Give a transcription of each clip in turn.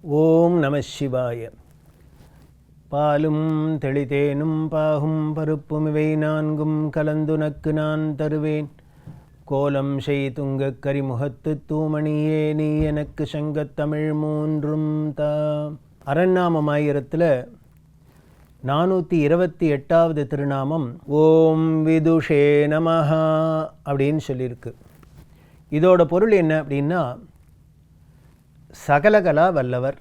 ஓம் நம சிவாய. பாலும் தெளிதேனும் பாகும் பருப்பும் இவை நான்கும் கலந்துனக்கு நான் தருவேன். கோலம் செய் துங்கக் கரிமுகத்து தூமணியே நீ எனக்கு சங்கத்தமிழ் மூன்றும் தா. அரண்நாமமாயிரத்தில் 428வது திருநாமம் ஓம் விதுஷே நமஹா அப்படின்னு சொல்லியிருக்கு. இதோட பொருள் என்ன அப்படின்னா, சகலகலா வல்லவர்,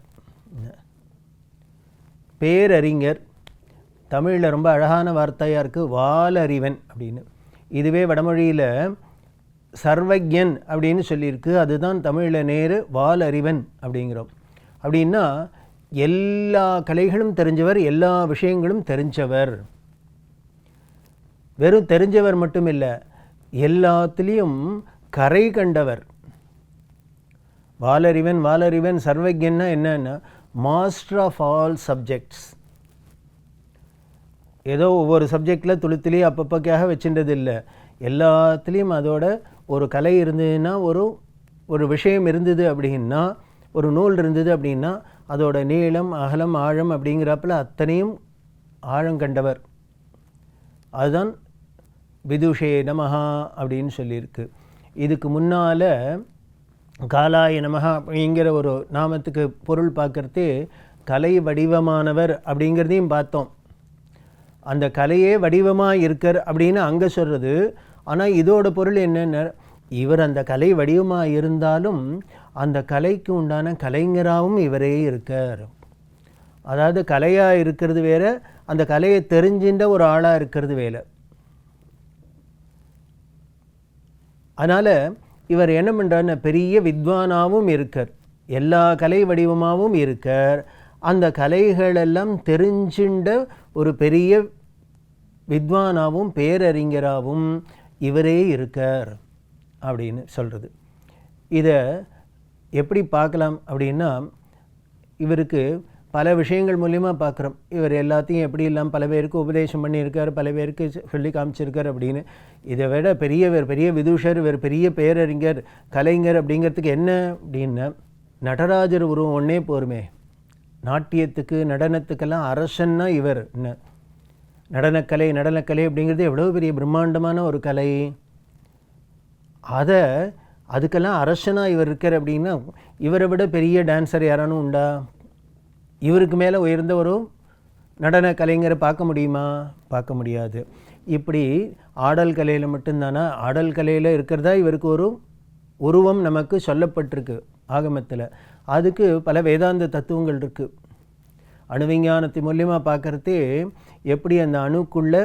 பேரறிஞர். தமிழில் ரொம்ப அழகான வார்த்தையாக இருக்குது, வாலறிவன் அப்படின்னு. இதுவே வடமொழியில் சர்வஜன் அப்படின்னு சொல்லியிருக்கு. அதுதான் தமிழில் நேரு வாலறிவன் அப்படிங்கிறோம். அப்படின்னா எல்லா கலைகளும் தெரிஞ்சவர், எல்லா விஷயங்களும் தெரிஞ்சவர். வெறும் தெரிஞ்சவர் மட்டும் இல்லை, எல்லாத்துலேயும் கரை கண்டவர். வாலறிவன் வாலறிவன் சர்வஜன்னா என்னன்னா, மாஸ்டர் ஆஃப் ஆல் சப்ஜெக்ட்ஸ். ஏதோ ஒவ்வொரு சப்ஜெக்டில் துளுத்துலேயே அப்பப்போக்காக வச்சுன்றது இல்லை, எல்லாத்துலேயும் அதோட ஒரு கலை இருந்ததுன்னா, ஒரு விஷயம் இருந்தது அப்படின்னா, ஒரு நூல் இருந்தது அப்படின்னா அதோட நீளம் அகலம் ஆழம் அப்படிங்கிறப்பில் அத்தனையும் ஆழம் கண்டவர். அதுதான் விதுஷே நமஹா அப்படின்னு சொல்லியிருக்கு. இதுக்கு முன்னால் காலாய நமஹா அப்படிங்கிற ஒரு நாமத்துக்கு பொருள் பார்க்குறதே கலை வடிவமானவர் அப்படிங்கிறதையும் பார்த்தோம். அந்த கலையே வடிவமாக இருக்கார் அப்படின்னு அங்கே சொல்கிறது. ஆனால் இதோட பொருள் என்னென்ன, இவர் அந்த கலை வடிவமாக இருந்தாலும் அந்த கலைக்கு உண்டான கலைஞராகவும் இவரே இருக்கார். அதாவது கலையாக இருக்கிறது வேறு, அந்த கலையை தெரிஞ்சின்ற ஒரு ஆளாக இருக்கிறது வேறு. அதனால் இவர் என்ன பண்ணுறாருன்னா, பெரிய வித்வானாகவும் இருக்கார், எல்லா கலை வடிவமாகவும் இருக்கார். அந்த கலைகளெல்லாம் தெரிஞ்சின்ற ஒரு பெரிய வித்வானாகவும் பேரறிஞராகவும் இவரே இருக்கார் அப்படின்னு சொல்கிறது. இதை எப்படி பார்க்கலாம் அப்படின்னா, இவருக்கு பல விஷயங்கள் மூலிமா பார்க்குறோம். இவர் எல்லாத்தையும் எப்படி இல்லாமல் பல பேருக்கு உபதேசம் பண்ணியிருக்கார், பல பேருக்கு சொல்லி காமிச்சிருக்கார் அப்படின்னு. இதை விட பெரிய விதுஷர், இவர் பெரிய பேரறிஞர், கலைஞர் அப்படிங்கிறதுக்கு என்ன அப்படின்னா, நடராஜர் உருவம் ஒன்றே போருமே. நாட்டியத்துக்கு நடனத்துக்கெல்லாம் அரசன்னா இவர். என்ன நடனக்கலை அப்படிங்கிறது எவ்வளோ பெரிய பிரம்மாண்டமான ஒரு கலை. அதுக்கெல்லாம் அரசனாக இவர் இருக்கார் அப்படின்னா, இவரை விட பெரிய டான்ஸர் யாரானும் உண்டா? இவருக்கு மேலே உயர்ந்த ஒரு நடன கலைஞரை பார்க்க முடியுமா? பார்க்க முடியாது. இப்படி ஆடல் கலையில் மட்டும்தானா? ஆடல் கலையில் இருக்கிறதா இவருக்கு ஒரு உருவம் நமக்கு சொல்லப்பட்டிருக்கு ஆகமத்தில். அதுக்கு பல வேதாந்த தத்துவங்கள் இருக்குது. அணுவிஞ்ஞானத்தின் மூலியமாக பார்க்குறதே எப்படி அந்த அணுக்குள்ளே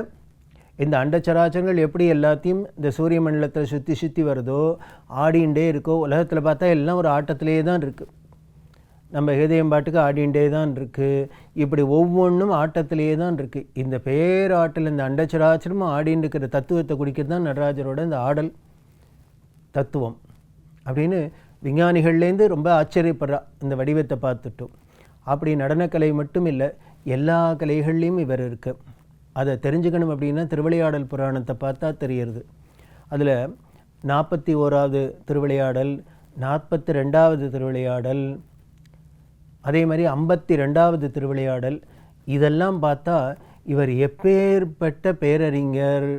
இந்த அண்டச்சராச்சரங்கள் எப்படி எல்லாத்தையும் இந்த சூரிய மண்டலத்தில் சுற்றி வருதோ, ஆடிண்டே இருக்கோ. உலகத்தில் பார்த்தா எல்லாம் ஒரு ஆட்டத்திலே தான் இருக்குது. நம்ம ஹிருதயம் பாட்டுக்கு ஆடிண்டே தான் இருக்குது. இப்படி ஒவ்வொன்றும் ஆட்டத்திலே தான் இருக்குது. இந்த பேராட்டில் இந்த அண்டச்சராச்சரமும் ஆடின்னு இருக்கிற தத்துவத்தை குடிக்கிறது தான் நடராஜரோட இந்த ஆடல் தத்துவம் அப்படின்னு விஞ்ஞானிகள்லேருந்து ரொம்ப ஆச்சரியப்படுறா இந்த வடிவத்தை பார்த்துட்டோம். அப்படி நடனக்கலை மட்டும் இல்லை, எல்லா கலைகள்லேயும் இவர் இருக்கு. அதை தெரிஞ்சுக்கணும் அப்படின்னா திருவிளையாடல் புராணத்தை பார்த்தா தெரியுது. அதில் 41வது திருவிளையாடல், 42வது திருவிளையாடல், அதே மாதிரி 52வது திருவிளையாடல், இதெல்லாம் பார்த்தா இவர் எப்பேற்பட்ட பேரறிஞர்,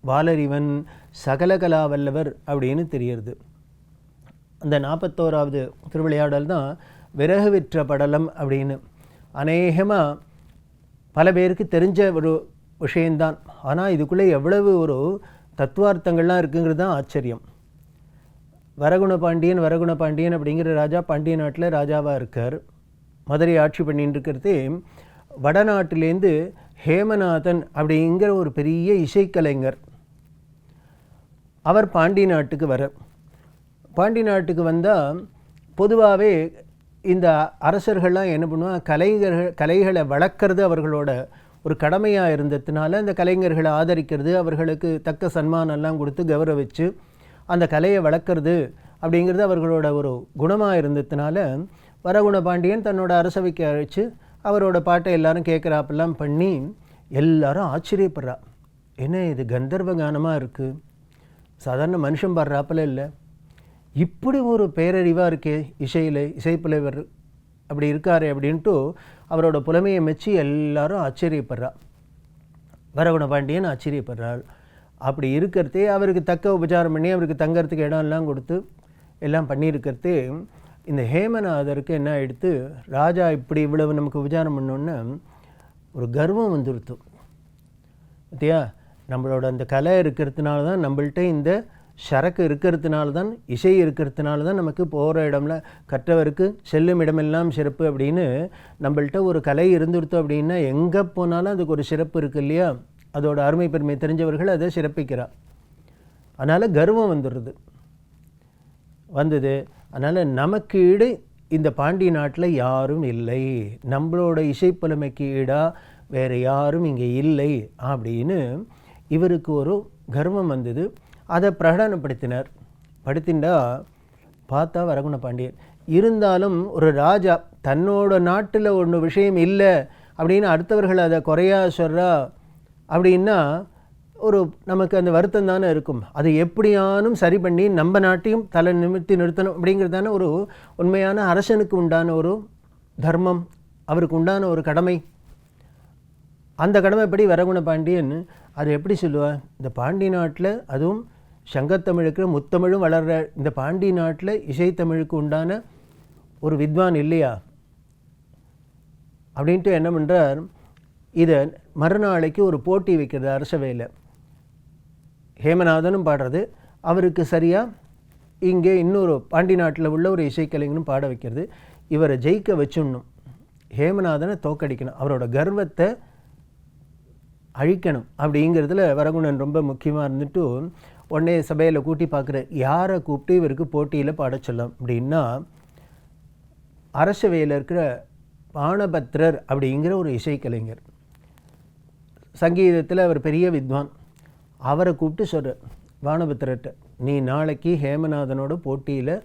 வாலறிவன், சகலகலா வல்லவர் அப்படின்னு தெரியுது. அந்த 41வது திருவிளையாடல் தான் விறகு விற்ற படலம் அப்படின்னு. அநேகமாக பல பேருக்கு தெரிஞ்ச ஒரு விஷயந்தான். ஆனால் இதுக்குள்ளே எவ்வளவு ஒரு தத்துவார்த்தங்கள்லாம் இருக்குங்கிறது தான் ஆச்சரியம். வரகுண பாண்டியன் அப்படிங்கிற ராஜா பாண்டிய நாட்டில் ராஜாவாக இருக்கார். மதுரை ஆட்சி பண்ணிட்டு இருக்கிறதே வடநாட்டிலேருந்து ஹேமநாதன் அப்படிங்கிற ஒரு பெரிய இசைக்கலைஞர். அவர் பாண்டிய நாட்டுக்கு பாண்டிய நாட்டுக்கு வந்தால் பொதுவாகவே இந்த அரசர்கள்லாம் என்ன பண்ணுவாங்க, கலைகளை வளர்க்குறது அவர்களோட ஒரு கடமையாக இருந்ததுனால அந்த கலைஞர்களை ஆதரிக்கிறது, அவர்களுக்கு தக்க சன்மானம்லாம் கொடுத்து கௌரவிச்சு அந்த கலையை வளர்க்குறது அப்படிங்கிறது அவர்களோட ஒரு குணமாக இருந்ததுனால வரகுண பாண்டியன் தன்னோட அரசவைக்கு அழைச்சி அவரோட பாட்டை எல்லாரும் கேட்குறாப்பெல்லாம் பண்ணி எல்லாரும் ஆச்சரியப்படுறா. என்ன இது கந்தர்வ கானமாக இருக்குது, சாதாரண மனுஷன் பாடுறாப்பில் இல்லை, இப்படி ஒரு பேரறிவாக இருக்கே இசைப்புலவர் அப்படி இருக்காரு அப்படின்ட்டு அவரோட புலமையை மெச்சி எல்லாரும் ஆச்சரியப்படுறா. வரகுண பாண்டியன் ஆச்சரியப்படுறாள். அப்படி இருக்கிறதே அவருக்கு தக்க உபச்சாரம் பண்ணி அவருக்கு தங்கறதுக்கு இடம்லாம் கொடுத்து எல்லாம் பண்ணியிருக்கிறதே இந்த ஹேமநாதருக்கு என்ன ஆகிடுத்து, ராஜா இப்படி இவ்வளவு நமக்கு உபச்சாரம் பண்ணோன்னு ஒரு கர்வம் வந்துடுத்து. பார்த்தியா, நம்மளோட அந்த கலை இருக்கிறதுனால தான், நம்மள்கிட்ட இந்த சரக்கு இருக்கிறதுனால தான், இசை இருக்கிறதுனால தான் நமக்கு போகிற இடம்ல கற்றவருக்கு செல்லும் இடமெல்லாம் சிறப்பு அப்படின்னு நம்மள்கிட்ட ஒரு கலை இருந்துடுத்து அப்படின்னா எங்கே போனாலும் அதுக்கு ஒரு சிறப்பு இருக்குது இல்லையா? அதோட அருமை பெருமை தெரிஞ்சவர்கள் அதை சிறப்பிக்கிறார். அதனால் கர்வம் வந்தது. அதனால் நமக்கு ஈடு இந்த பாண்டி நாட்டில் யாரும் இல்லை, நம்மளோட இசைப்புலமைக்கு ஈடாக வேறு யாரும் இங்கே இல்லை அப்படின்னு இவருக்கு ஒரு கர்வம் வந்தது. அதை பிரகடனப்படுத்தினார். படுத்தின்றா பார்த்தா வரகுண பாண்டியன் இருந்தாலும் ஒரு ராஜா தன்னோட நாட்டில் ஒன்று விஷயம் இல்லை அப்படின்னு அடுத்தவர்கள் அதை குறையா சொல்கிறா அப்படின்னா ஒரு நமக்கு அந்த வருத்தம் தானே இருக்கும். அதை எப்படியானும் சரி பண்ணி நம்ம நாட்டையும் தலை நிமிர்த்தி நிறுத்தணும் அப்படிங்கிறது தானே ஒரு உண்மையான அரசனுக்கு உண்டான ஒரு தர்மம், அவருக்கு உண்டான ஒரு கடமை. அந்த கடமைப்படி வரகுண பாண்டியன் அது எப்படி சொல்லுவார், இந்த பாண்டி நாட்டில் அதுவும் சங்கத்தமிழுக்கு முத்தமிழும் வளர்கிற இந்த பாண்டி நாட்டில் இசைத்தமிழுக்கு உண்டான ஒரு வித்வான் இல்லையா அப்படின்ட்டு என்ன பண்ணுறார், இதை மறுநாளைக்கு ஒரு போட்டி வைக்கிறது அரசவையில். ஹேமநாதனும் பாடுறது, அவருக்கு சரியாக இங்கே இன்னொரு பாண்டி நாட்டில் உள்ள ஒரு இசைக்கலைஞனும் பாட வைக்கிறது. இவரை ஜெயிக்க வச்சுடணும், ஹேமநாதனை தோக்கடிக்கணும், அவரோட கர்வத்தை அழிக்கணும் அப்படிங்கிறதுல வரகுணன் ரொம்ப முக்கியமாக இருந்துட்டு உடனே சபையில் கூட்டி பார்க்குற யாரை கூப்பிட்டு இவருக்கு போட்டியில் பாட சொல்லலாம் அப்படின்னா அரசவையில் இருக்கிற பாணபத்ரர் அப்படிங்கிற ஒரு இசைக்கலைஞர், சங்கீதத்தில் அவர் பெரிய வித்வான். அவரை கூப்பிட்டு சொல்கிற பாணபத்ரர்கிட்ட, நீ நாளைக்கு ஹேமநாதனோட போட்டியில்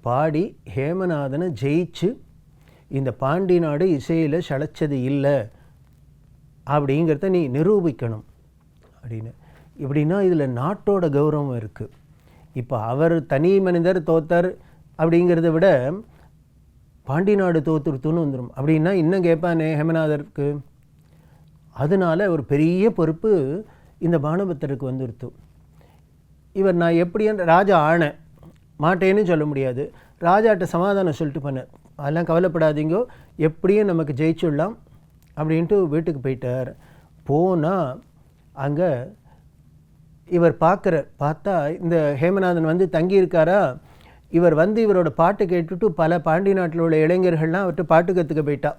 பாடி ஹேமநாதனை ஜெயிச்சு இந்த பாண்டி நாடு இசையில் சளைச்சது இல்லை அப்படிங்கிறத நீ நிரூபிக்கணும் அப்படின்னு. இப்படின்னா இதில் நாட்டோட கௌரவம் இருக்குது. இப்போ அவர் தனி மனிதர் தோத்தர் அப்படிங்கிறத விட பாண்டி நாடு தோத்துருத்துன்னு வந்துடும் அப்படின்னா இன்னும் கேட்பானே ஹேமநாதருக்கு. அதனால் ஒரு பெரிய பொறுப்பு இந்த பாணபத்தருக்கு வந்துடுத்து. இவர் நான் எப்படின்னு ராஜா ஆணை மாட்டேன்னு சொல்ல முடியாது, ராஜாட்ட சமாதானம் சொல்லிட்டு பண்ணேன், அதெல்லாம் கவலைப்படாதீங்கோ, எப்படியும் நமக்கு ஜெயிச்சுடலாம் அப்படின்ட்டு வீட்டுக்கு போயிட்டார். போனால் அங்கே இவர் பார்த்தா இந்த ஹேமநாதன் வந்து தங்கியிருக்காரா. இவர் வந்து இவரோட பாட்டு கேட்டுட்டு பல பாண்டி நாட்டில் உள்ள இளைஞர்கள்லாம் அவர்கிட்ட பாட்டு கற்றுக்க போயிட்டா.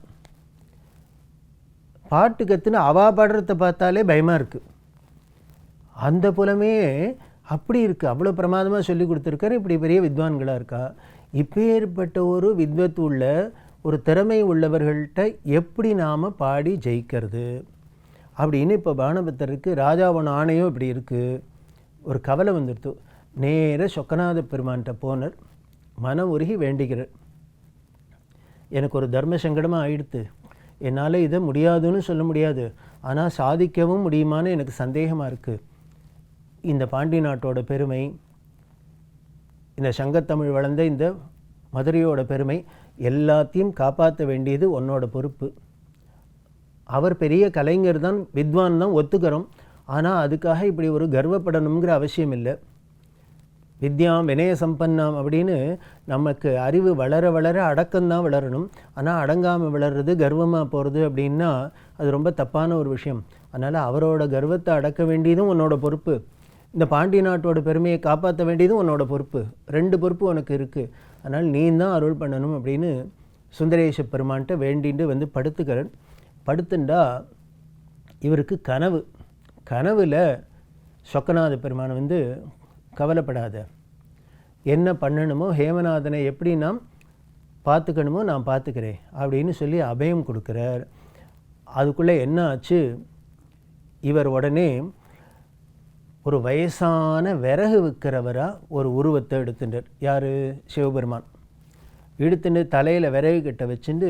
பாட்டு கற்றுன்னு அவா பாடுறத பார்த்தாலே பயமாக இருக்குது. அந்த புலமே அப்படி இருக்குது, அவ்வளோ பிரமாதமாக சொல்லி கொடுத்துருக்காரு. இப்படி பெரிய வித்வான்களாக இருக்கா. இப்பேற்பட்ட ஒரு வித்வத் உள்ள ஒரு திறமை உள்ளவர்கள்ட்ட எப்படி நாம் பாடி ஜெயிக்கிறது அப்படின்னு இப்போ பாணபத்தருக்கு ராஜாவோட ஆணையும் இப்படி இருக்குது. ஒரு கவலை வந்துடுத்து. நேராக சொக்கநாத பெருமான்கிட்ட போனர், மனம் உருகி வேண்டிக்கிறார், எனக்கு ஒரு தர்ம சங்கடமாக ஆயிடுத்து, என்னால் இதை முடியாதுன்னு சொல்ல முடியாது, ஆனால் சாதிக்கவும் முடியுமான்னு எனக்கு சந்தேகமாக இருக்குது. இந்த பாண்டி நாட்டோட பெருமை, இந்த சங்கத்தமிழ் வளர்ந்த இந்த மதுரையோட பெருமை எல்லாத்தையும் காப்பாற்ற வேண்டியது உன்னோட பொறுப்பு. அவர் பெரிய கலைஞர் தான், வித்வான் தான், ஒத்துக்கிறோம். ஆனால் அதுக்காக இப்படி ஒரு கர்வப்படணுங்கிற அவசியம் இல்லை. வித்யாம் வினய சம்பன்னாம் அப்படின்னு நமக்கு அறிவு வளர வளர அடக்கம்தான் வளரணும். ஆனால் அடங்காமல் வளர்றது கர்வமாக போகிறது அப்படின்னா அது ரொம்ப தப்பான ஒரு விஷயம். அதனால் அவரோட கர்வத்தை அடக்க வேண்டியதும் உன்னோட பொறுப்பு, இந்த பாண்டி நாட்டோட பெருமையை காப்பாற்ற வேண்டியதும் உன்னோட பொறுப்பு. 2 பொறுப்பு உனக்கு இருக்குது. அதனால் நீ தான் அருள் பண்ணணும் அப்படின்னு சுந்தரேஷ பெருமான்கிட்ட வேண்டிட்டு வந்து படுத்துக்கிறேன். படுத்துண்டா இவருக்கு கனவில் சொக்கநாத பெருமானை வந்து கவலைப்படாத, என்ன பண்ணணுமோ ஹேமநாதனை எப்படி நாம் பார்த்துக்கணுமோ நான் பார்த்துக்கிறேன் அப்படின்னு சொல்லி அபயம் கொடுக்குறார். அதுக்குள்ளே என்ன ஆச்சு, இவர் உடனே ஒரு வயசான விறகு விற்கிறவராக ஒரு உருவத்தை எடுத்துட்டார். யார்? சிவபெருமான். எடுத்துட்டு தலையில் விறகு கட்ட வச்சுட்டு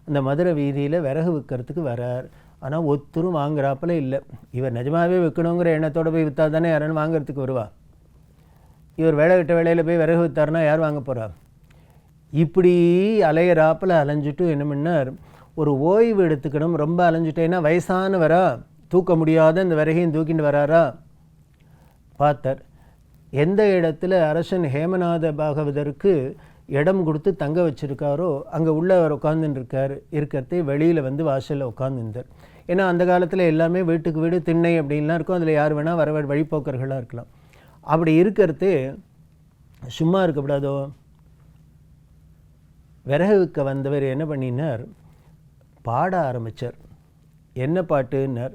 அந்த மதுரை வீதியில் விறகு விற்கிறதுக்கு வரார். ஆனால் ஒருத்தரும் வாங்குறாப்பில் இல்லை. இவர் நிஜமாகவே விற்கணுங்கிற எண்ணத்தோடு போய் விற்றா தானே யாரும் வாங்கிறதுக்கு வருவா. இவர் வேலை விட்ட வேலையில் போய் விறகு விற்றாருன்னா யார் வாங்க போகிறா? இப்படி அலையிறாப்பில் அலைஞ்சிட்டு என்ன பண்ணார், ஒரு ஓய்வு எடுத்துக்கணும், ரொம்ப அலைஞ்சிட்டேன்னா வயசானவரா, தூக்க முடியாத இந்த விறகையும் தூக்கிட்டு வராரா பார்த்தார். எந்த இடத்துல அரசன் ஹேமநாத பாகவதருக்கு இடம் கொடுத்து தங்க வச்சுருக்காரோ அங்கே உள்ள அவர் உட்காந்துருக்கார். இருக்கிறதே வெளியில் வந்து வாசலில் உட்காந்துருந்தார். ஏன்னா அந்த காலத்தில் எல்லாமே வீட்டுக்கு வீடு திண்ணை அப்படின்லாம் இருக்கும், அதில் யார் வேணால் வர வழிபோக்கர்களாக இருக்கலாம். அப்படி இருக்கிறதே சும்மா இருக்கக்கூடாதோ. விறகுக்க வந்தவர் என்ன பண்ணினார், பாட ஆரம்பித்தார். என்ன பாட்டுன்னார்,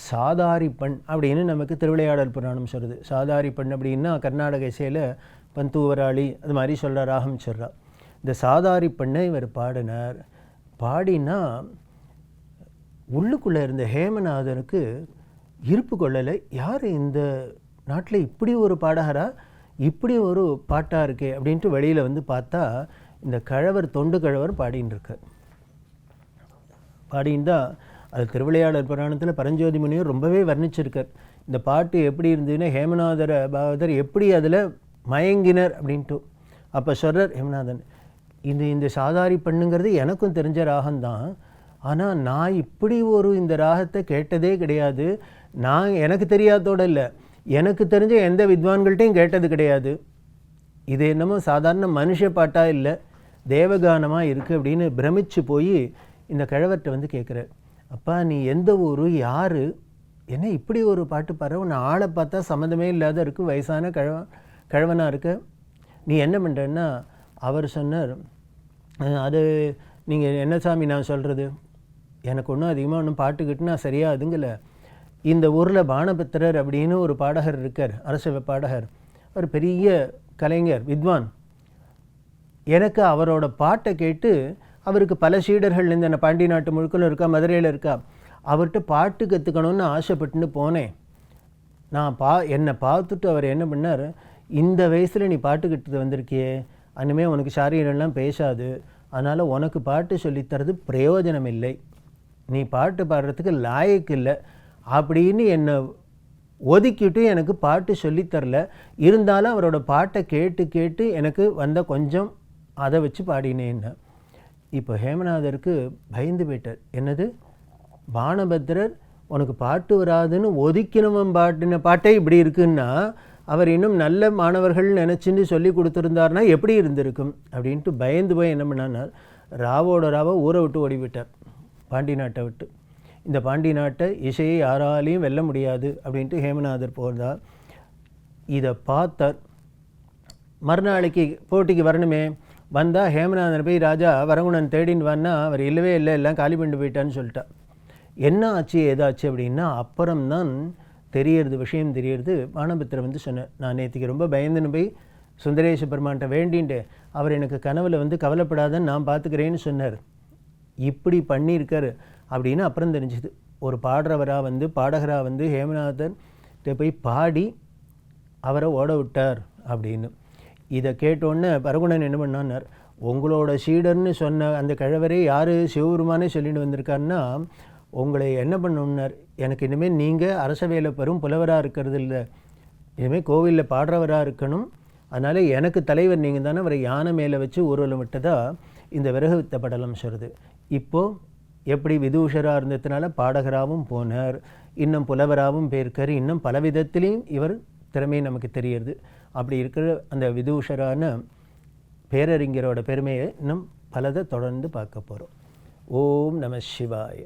சாதாரி பண் அப்படின்னு நமக்கு திருவிளையாடல் புராணம் சொல்லுது. சாதாரி பண் அப்படின்னா கர்நாடக இசையில் பந்தூவராளி அது மாதிரி சொல்கிற ராகம் சொல்கிறா. இந்த சாதாரி பண்ணை இவர் பாடினார். பாடினா உள்ளுக்குள்ளே இருந்த ஹேமநாதனுக்கு இருப்பு கொள்ளலை. யார் இந்த நாட்டில் இப்படி ஒரு பாடகரா, இப்படி ஒரு பாட்டாக இருக்கே அப்படின்ட்டு வெளியில் வந்து பார்த்தா இந்த கழவர், தொண்டு கழவர் பாடின்னு இருக்கார். பாடின்னு அது திருவிளையாடல் புராணத்தில் பரஞ்சோதி முனிவர் ரொம்பவே வர்ணிச்சிருக்கார். இந்த பாட்டு எப்படி இருந்ததுன்னா ஹேமநாதர பாகவதர் எப்படி அதில் மயங்கினர் அப்படின்ட்டு. அப்போ சொல்கிறார் ஹேமநாதன், இந்த சாதாரி பண்ணுங்கிறது எனக்கும் தெரிஞ்ச ராகம்தான், ஆனால் நான் இப்படி ஒரு இந்த ராகத்தை கேட்டதே கிடையாது. எனக்கு தெரியாதோடு இல்லை, எனக்கு தெரிஞ்ச எந்த வித்வான்கள்ட்டையும் கேட்டது கிடையாது. இது என்னமோ சாதாரண மனுஷ பாட்டாக இல்லை, தேவகானமாக இருக்குது அப்படின்னு பிரமிச்சு போய் இந்த கிழவர்கிட்ட வந்து கேட்குறார். அப்பா நீ எந்த ஊர், யார், என்ன இப்படி ஒரு பாட்டு பாரு, உன்னை ஆளை பார்த்தா சம்மந்தமே இல்லாத இருக்குது, வயசான கிழவனாக இருக்கு, நீ என்ன பண்ணுறன்னா? அவர் சொன்னார், அது நீங்கள் என்ன சாமி நான் சொல்கிறது, எனக்கு ஒன்றும் அதிகமாக ஒன்றும் பாட்டுக்கிட்டு நான் சரியாக அதுங்கலை. இந்த ஊரில் பானபத்திரர் அப்படின்னு ஒரு பாடகர் இருக்கார், அரச பாடகர், ஒரு பெரிய கலைஞர், வித்வான். எனக்கு அவரோட பாட்டை கேட்டு அவருக்கு பல சீடர்கள் இந்த பாண்டி நாட்டு முழுக்கலும் இருக்கா, மதுரையில் இருக்கா, அவர்கிட்ட பாட்டு கற்றுக்கணும்னு ஆசைப்பட்டுன்னு போனேன். நான் என்னை பார்த்துட்டு அவர் என்ன பண்ணார், இந்த வயசில் நீ பாட்டு கற்றுட்டு வந்திருக்கியே, அனிமே உனக்கு சாரீரெல்லாம் பேசாது, அதனால் உனக்கு பாட்டு சொல்லித்தரது பிரயோஜனம் இல்லை, நீ பாட்டு பாடுறதுக்கு லாயக்கு இல்லை அப்படின்னு என்னை ஒதுக்கிட்டு எனக்கு பாட்டு சொல்லித்தரல. இருந்தாலும் அவரோட பாட்டை கேட்டு கேட்டு எனக்கு வந்த கொஞ்சம் அதை வச்சு பாடினேன்னு. இப்போ ஹேமநாதருக்கு பயந்து போயிட்டார். என்னது, பானபத்திரர் உனக்கு பாட்டு வராதுன்னு ஒதுக்கினவன் பாட்டின பாட்டே இப்படி இருக்குன்னா அவர் இன்னும் நல்ல மாணவர்கள் நினச்சின்னு சொல்லி கொடுத்துருந்தாருனா எப்படி இருந்திருக்கும் அப்படின்ட்டு பயந்து போய் என்ன பண்ணார், ராவோட ராவை ஊரை விட்டு ஓடிவிட்டார், பாண்டி நாட்டை விட்டு. இந்த பாண்டி நாட்டை இசையை யாராலையும் வெல்ல முடியாது அப்படின்ட்டு ஹேமநாதர் போகிறார். இதை பார்த்தார். மறுநாளைக்கு போட்டிக்கு வரணுமே, வந்தால் ஹேமநாதன் போய் ராஜா வரகுணன் தேடின்னு வான்னா அவர் இல்லவே இல்லை, எல்லாம் காலி பண்ணி போயிட்டான்னு சொல்லிட்டா. என்ன ஆச்சு ஏதாச்சு அப்படின்னா அப்புறம்தான் தெரியறது, விஷயம் தெரியறது. பானபத்திரர் வந்து சொன்னார், நான் நேற்றுக்கு ரொம்ப பயந்துன்னு போய் சுந்தரேஷ பெருமான்கிட்ட வேண்டின்ட்டு அவர் எனக்கு கனவில் வந்து கவலைப்படாதன்னு நான் பார்த்துக்கிறேன்னு சொன்னார். இப்படி பண்ணியிருக்காரு அப்படின்னு அப்புறம் தெரிஞ்சுது. ஒரு பாடுறவராக வந்து பாடகராக வந்து ஹேமநாதர்கிட்ட போய் பாடி அவரை ஓட விட்டார் அப்படின்னு. இதை கேட்டோன்னே பரகுணன் என்ன பண்ணான்னார், உங்களோட சீடர்னு சொன்ன அந்த கிழவரே யார் சிவபெருமானே சொல்லிட்டு வந்திருக்காருன்னா உங்களை என்ன பண்ணணுன்னார், எனக்கு இனிமேல் நீங்கள் அரச வேலை பெறும் புலவராக இருக்கிறது இல்லை, இனிமேல் கோவிலில் பாடுறவராக இருக்கணும், அதனால் எனக்கு தலைவர் நீங்கள் தானே, அவரை யானை மேலே வச்சு ஊர்வலம் விட்டதா இந்த விறகு வித்த படலம் சொல்கிறது. இப்போது எப்படி விதூஷராக இருந்ததுனால பாடகராகவும் போனார், இன்னும் புலவராகவும் போயிருக்கார், இன்னும் பல விதத்திலையும் இவர் திறமை நமக்கு தெரியுது. அப்படி இருக்கிற அந்த விதூஷரான பேரறிஞரோட பெருமையை இன்னும் பலதை தொடர்ந்து பார்க்க போகிறோம். ஓம் நம சிவாய.